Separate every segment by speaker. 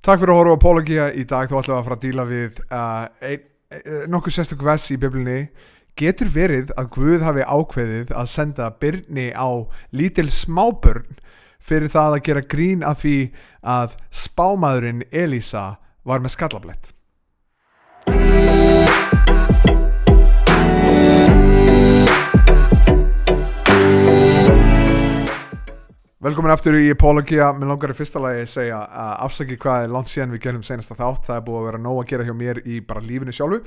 Speaker 1: Takk fyrir að horfa á Apologia í dag. Þá ætlum við að fara að díla við nokkuð sérstök vers í Biblíunni. Getur verið að Guð hafi ákveðið að senda Birni á lítil smábörn fyrir það að gera grín af því að spámaðurinn Elísa var með skallablett? Velkomin aftur í Apologia. Mér langar í fyrsta lagi að segja afsakið hvað er langt síðan við gerum senasta þátt. Það er búið að vera nóg að gera hjá mér í bara lífinu sjálfu.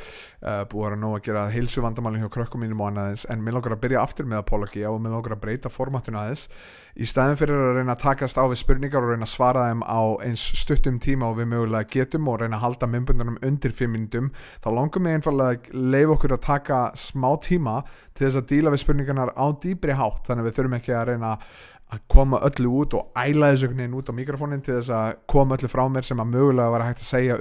Speaker 1: Búið að vera nóg að gera heilsu vandamálin hjá krökkum mínum og annað, en mér langar að byrja aftur með Apologia og mér langar að breyta formatinu aðeins. Í staðin fyrir að reyna að takast á við spurningar og reyna að svara þeim á eins stuttum tíma og við mögulega getum og reyna að halda myndböndunum undir 5 mínútum, þá langar mig einfallega að leyfa okkur að taka smá tíma til þess að díla við spurningarnar á dýpri hátt, þannig að við þurfum ekki að reyna að koma öllu út og æla þessu út á mikrofónin til þess að koma öllu frá mér sem að mögulega var hægt að segja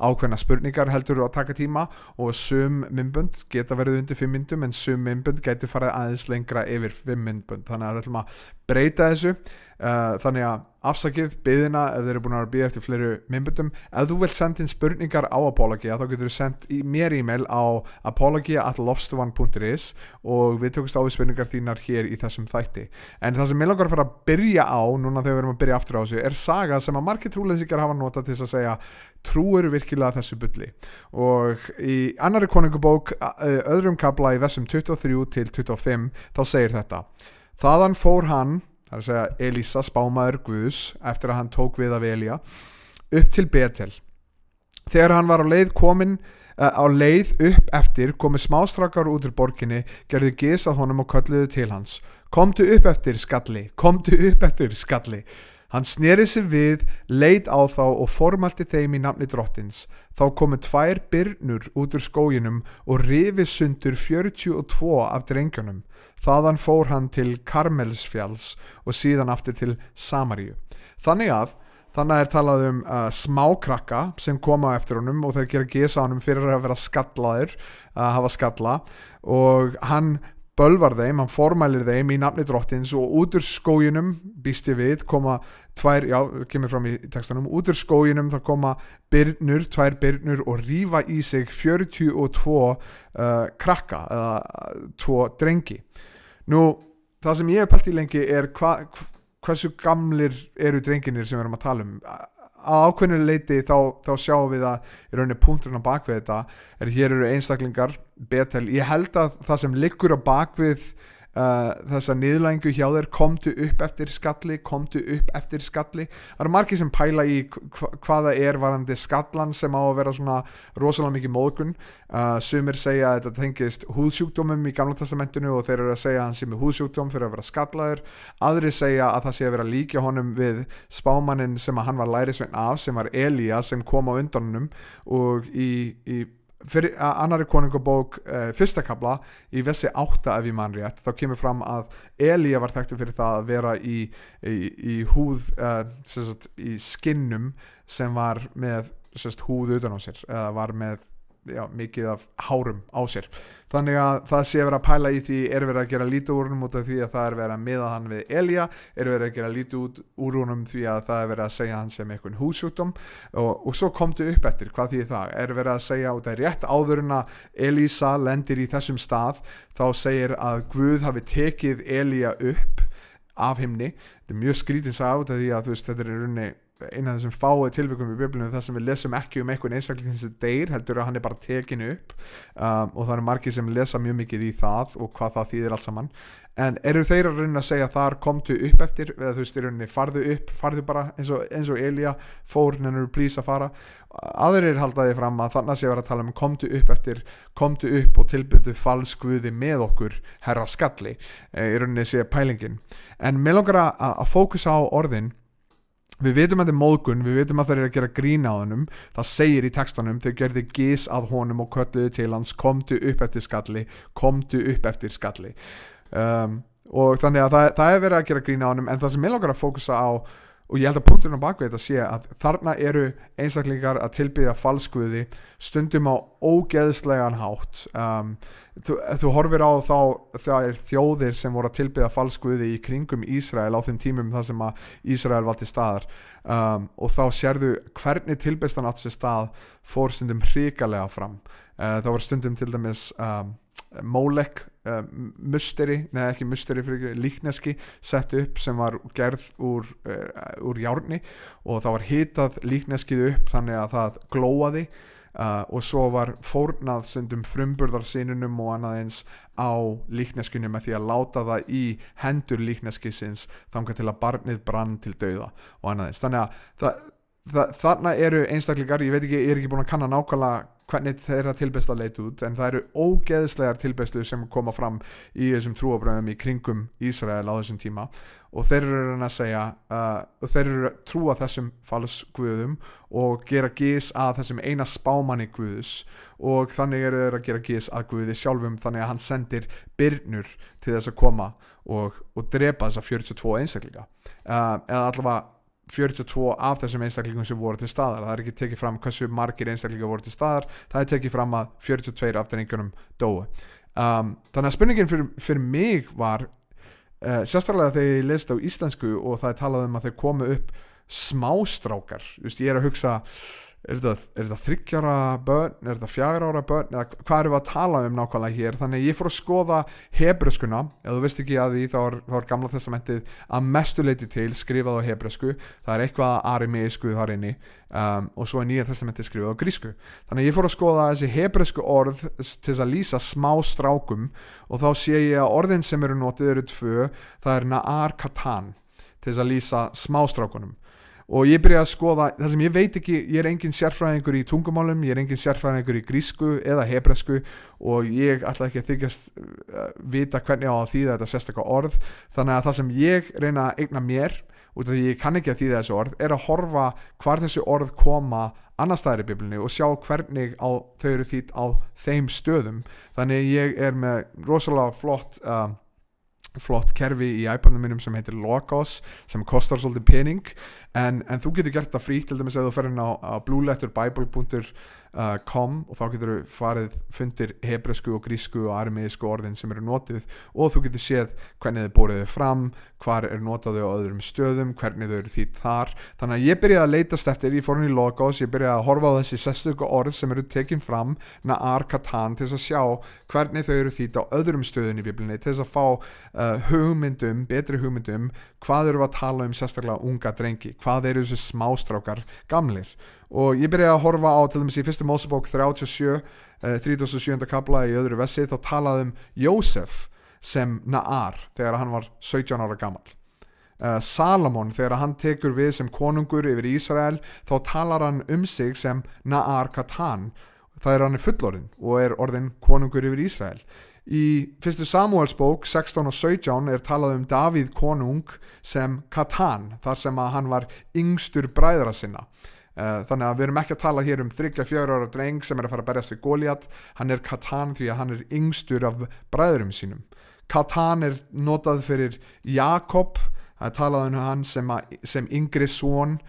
Speaker 1: ákveðna spurningar, heldur að taka tíma, og sum myndbönd geta verið undir 5 mínútum en sum myndbönd geti farið aðeins lengra yfir 5 myndbönd, þannig að við ætlum að breyta þessu. Þannig að afsakið biðina ef þeir eru búin að bíða eftir fleiri myndböndum. Ef þú vilt senda inn spurningar á Apologia þá getur þú sendt mér e-mail á apologia@lovestoone.is og við tökumst á við spurningar þínar hér í þessum þætti. En það sem ég langar að fara að byrja á núna þegar við erum að byrja aftur á þessu er saga sem að margir trúleysingjar hafa notað til þess að segja: trúir virkilega þessu bulli? Og í annarri konungabók öðrum kafla í versum 23 til 25 þá segir þetta: þaðan fór hann, það er að segja Elísa, spámaður Guðs, eftir að hann tók við af Elía, upp til Betel. Þegar hann var á leið upp eftir komu smástrákar út úr borginni, gerðu gys að honum og kölluðu til hans: komdu upp eftir, skalli, komdu upp eftir, skalli. Hann sneri sig við, leit á þá og formælti þeim í nafni drottins. Þá komu 2 birnur út úr skóginum og rifu sundur 42 af drengjunum. Þaðan fór hann til Karmelsfjalls og síðan aftur til Samaríu. Þannig er talað smákrakka sem koma eftir honum og þeir gera gys á honum fyrir að vera skallaðir, að hafa skalla, og hann bölvar þeim, hann formælir þeim í nafni drottins, og út úr skóginum, býst ég við, koma 2, kemur fram í textunum, út úr skóginum það koma 2 birnur og rífa í sig 42 krakka eða 2 drengi. Nú, það sem ég hef pælt í lengi er hversu gamlir eru drenginir sem við erum að tala um. Á ákveðnu leiti þá sjáum við að í rauninni punkturinn á bakvið þetta hér eru einstaklingar, Betel. Ég held að það sem liggur á bakvið þessa niðurlægingu hjá þeir: komdu upp eftir, skalli, komdu upp eftir, skalli. Það eru margir sem pæla í hvaða varandi skallan sem á að vera svona rosalega mikið móðgun. Sumir segja að þetta tengist húðsjúkdómum í Gamla testamentinu og þeir eru að segja að hann sé með húðsjúkdóm fyrir að vera skallaður. Aðrir segja að það sé að vera líka honum við spámannin sem að hann var lærisveinn af, sem var Elía, sem kom á undan honum. Og í fyrir annarri konungabók 1. kafla í versi 8 ef ég man rétt, þá kemur fram að Elía var þekktur fyrir það að vera í húð, í skinnum sem var með húð utan á sér, eða var með mikið af hárum á sér. Þannig að það sé verið að pæla í því: er verið að gera lítið úr honum út af því að það er verið að miða hann við Elía, er verið að gera lítið úr honum því að það er verið að segja hann sem eitthvað húðsjúkdóm, og svo komdu upp eftir, hvað þýðir það? Er verið að segja út af rétt áður en að Elísa lendir í þessum stað, þá segir að Guð hafi tekið Elía upp af himni. Þetta er mjög skrítið sagði út af því að þetta er í rauninni eina af þessum fáu tilvikum í Biblíunni þar sem við lesum ekki einhvern einstakling sem deyr, heldur að hann er bara tekin upp, og það eru margir sem lesa mjög mikið í það og hvað það þýðir allt saman. En eru þeir að reyna að segja þar komdu upp eftir, eða í rauninni farðu bara eins og Elía fór, nennur please að fara? Aðrir haldaði fram að þarna sé verið að tala komdu upp eftir, komdu upp og tilbyrðu falskguði með okkur, herra skalli. Í rauninni sé pælingin. En mig langar að fókusa á orðin. Við vitum að þetta er móðgun, við vitum að það er að gera grín á honum. Það segir í textunum: þau gerðu gys að honum og kölluðu til hans: komdu upp eftir, skalli, komdu upp eftir, skalli. Og þannig að það er verið að gera grín á honum. En það sem ég langar að fókusa á og ég held að punkturinn á bakvið þetta sé að þarna eru einstaklingar að tilbiðja falsguði stundum á ógeðslegan hátt. Þú horfir á þá það þjóðir sem voru að tilbiðja falsguði í kringum Ísrael á þeim tímum þar sem að Ísrael var til staðar, og þá sérðu hvernig tilbeiðslan átt sér stað fór stundum hrikalega fram. Það var stundum til dæmis Mólek líkneski sett upp sem var gerð úr járni, og það var hitað líkneskið upp þannig að það glóaði, og svo var fórnað stundum frumburðarsinunum og annað eins á líkneskunni með því að láta það í hendur líkneskisins þangað til að barnið brann til dauða og annað eins. Þannig að þarna eru einstaklingar, ég er ekki búin að kanna nákvæmlega hvernig þeirra tilbeiðsla leit út, en það eru ógeðslegar tilbeiðslur sem koma fram í þessum trúarbrögðum í kringum Ísrael á þessum tíma, og þeir eru að segja og þeir eru að trúa þessum falsguðum og gera gys að þessum eina spámanni Guðs, og þannig eru þeir að gera gys að Guði sjálfum, þannig að hann sendir birnur til þess að koma og drepa þessa 42 einstaklinga, eða allavega 42 af þessum einstaklingum sem voru til staðar. Það er ekki tekið fram hversu margir einstaklingar voru til staðar, það er tekið fram að 42 af drengjunum dóu. Þannig að spurningin fyrir mig var sérstaklega þegar ég lest á íslensku og það er talað um að þeir komu upp smástrákar. Ég er að hugsa, er þetta 3 ára börn, er þetta 4 ára börn, eða hvað erum við að tala um nákvæmlega hér? Þannig ég fór að skoða hebruskuna. Ef þú veist ekki að því, þá er Gamla testamentið að mestu leyti til skrifað á hebrusku. Það er eitthvað arameísku þar inni, og svo er Nýja testamentið skrifað á grísku. Þannig ég fór að skoða þessi hebrusku orð til að lýsa smástrákum, og þá sé ég að orðin sem eru notuð eru 2. Það er na'ar katan til að lýsa smástrákunum. Og ég byrjaði að skoða það sem ég veit ekki. Ég er engin sérfræðingur í tungumálum, ég er engin sérfræðingur í grísku eða hebresku, og ég ætla ekki að þykjast vita hvernig á að þýða þetta sérstaka orð. Þannig að það sem ég reyna að eigna mér, út af því ég kann ekki að þýða þessu orð, er að horfa hvar þessu orð koma annars staðar í Biblíunni og sjá hvernig þau eru þýdd á þeim stöðum. Þannig ég er með rosalega flott kerfi í iPadnum mínum sem heitir Logos, sem kostar svolítið pening, en þú getur gert það frítt, til dæmis ef þú ferð inn á blueletterbible.com, og þá getur þú fundir hebresku og grísku og arameísku orðin sem eru notuð, og þú getur séð hvernig þau borið þau fram, hvar er notað þau á öðrum stöðum, hvernig þau eru þýdd þar. Þannig að ég byrjaði að leitast eftir, ég fór inn í Logos, ég byrjaði að horfa á þessi sérstöku orð sem eru tekin fram, na'ar katan, til þess að sjá hvernig þau eru þýdd á öðrum stöðum í Biblíunni, til þess að fá betri hugmyndum, hvað eru að tala um sérstaklega unga drengi, hvað eru þessi smástrákar gamlir. Og ég byrjaði að horfa á til dæmis í 1. Mósebók 37, 37. kafla í öðru versi, þá talaði Jósef sem na'ar þegar hann var 17 ára gamall. Salomon, þegar hann tekur við sem konungur yfir Ísrael, þá talar hann sig sem na'ar katan. Það hann fullorðinn og er orðinn konungur yfir Ísrael. Í 1. Samúelsbók 16 og 17 er talað Davíð konung sem Katan, þar sem að hann var yngstur bræðra sinna. Þannig að við erum ekki að tala hér 3-4 ára dreng sem er að fara að berjast við Góliat. Hann er Katan því að hann er yngstur af bræðrum sínum. Katan er notað fyrir Jakob. Það er talað hann sem yngri soninn,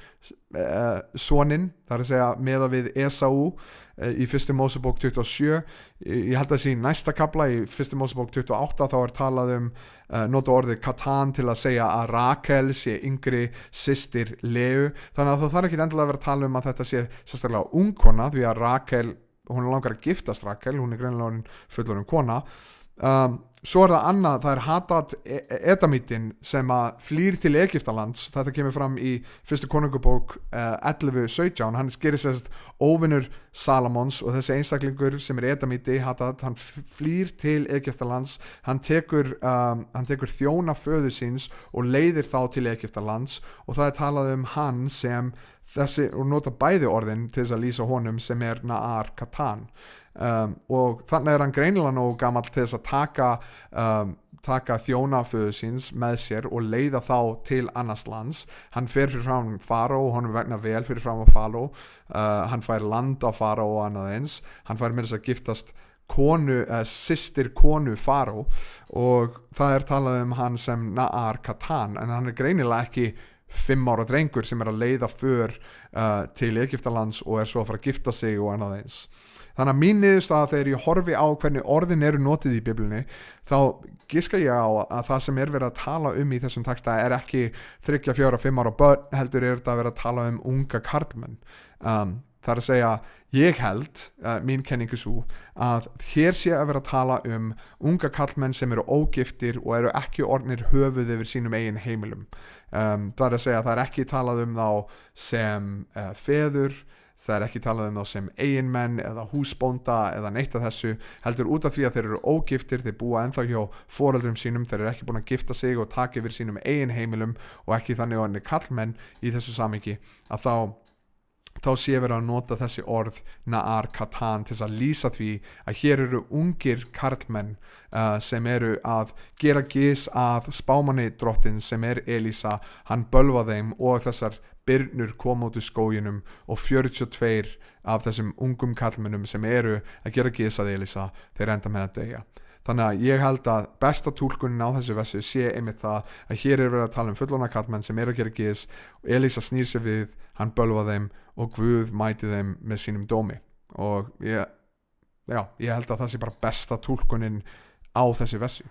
Speaker 1: það er að segja meða við Esau í 1. Mósebók 27. Ég held að sé í næsta kafla í 1. Mósebók 28, þá er talað nota orðið Katan til að segja að Rakel sé yngri systir Leu. Þannig að það þarf ekki endilega að vera að tala að þetta sé sérstaklega ungkona, því að Rakel, hún er langar að giftast Rakel, hún er greinilega fullorðin kona. Svo er það annað, það er Hadad Edomítinn sem að flýr til Egyptalands. Þetta kemur fram í 1. konungabók 11:17. Hann gerir sérst óvinur Salomons, og þessi einstaklingur sem er Edomíti, Hadad, hann flýr til Egyptalands. Hann tekur þjóna föður síns og leiðir þá til Egyptalands, og það er talað hann sem þessi, og nota bæði orðin til þess að lýsa honum, sem er na'ar katan. Og þannig er hann greinilega nógu gamall til þess að taka þjónaföðu síns með sér og leiða þá til annars lands. Hann fer fyrir fram Faró, honum vegna vel fyrir fram á Faró, hann fær land á Faró og annað eins. Hann fær með þess að giftast systir konu Faró, og það er talað hann sem na'ar katan, en hann er greinilega ekki 5 ára drengur sem að leiða för til Egyptalands og svo að fara að gifta sig og annað eins. Þannig að mín niðurstaða þegar ég horfi á hvernig orðin eru notið í Biblíunni, þá giska ég á að það sem verið að tala í þessum texta ekki 3, 4, 5 ára börn, heldur þetta að vera að tala unga karlmenn. Það að segja, ég held, mín kenningu svo, að hér sé að vera að tala unga karlmenn sem eru ógiftir og eru ekki orðnir höfuð yfir sínum eigin heimilum. Það að segja, það ekki talað þá sem feður, það ekki talað þá sem eiginmenn eða húsbónda eða neitt af þessu, heldur út af því að þeir eru ógiftir, þeir búa ennþá hjá foreldrum sínum, þeir eru ekki búin að gifta sig og taka yfir sínum eigin heimilum og ekki þannig orðnir karlmenn í þessu samhengi, að þá sé verið að nota þessi orð Na'ar Katan til að lýsa því að hér eru ungir karlmenn sem eru að gera gys að spámanni drottin sem Elísa, hann bölva þeim og þessar birnur koma út úr skóginum og 42 af þessum ungum karlmennum sem eru að gera gys að Elísa, þeir enda með að deyja. Þannig að ég held að besta túlkunin á þessu versi sé einmitt það að hér verið að tala fullorðna karlmenn sem eru að gera gys og Elísa snýr sér við, hann bölva þeim og Guð mæti þeim með sínum dómi. Og ég held að það sé bara besta túlkunin á þessu versi.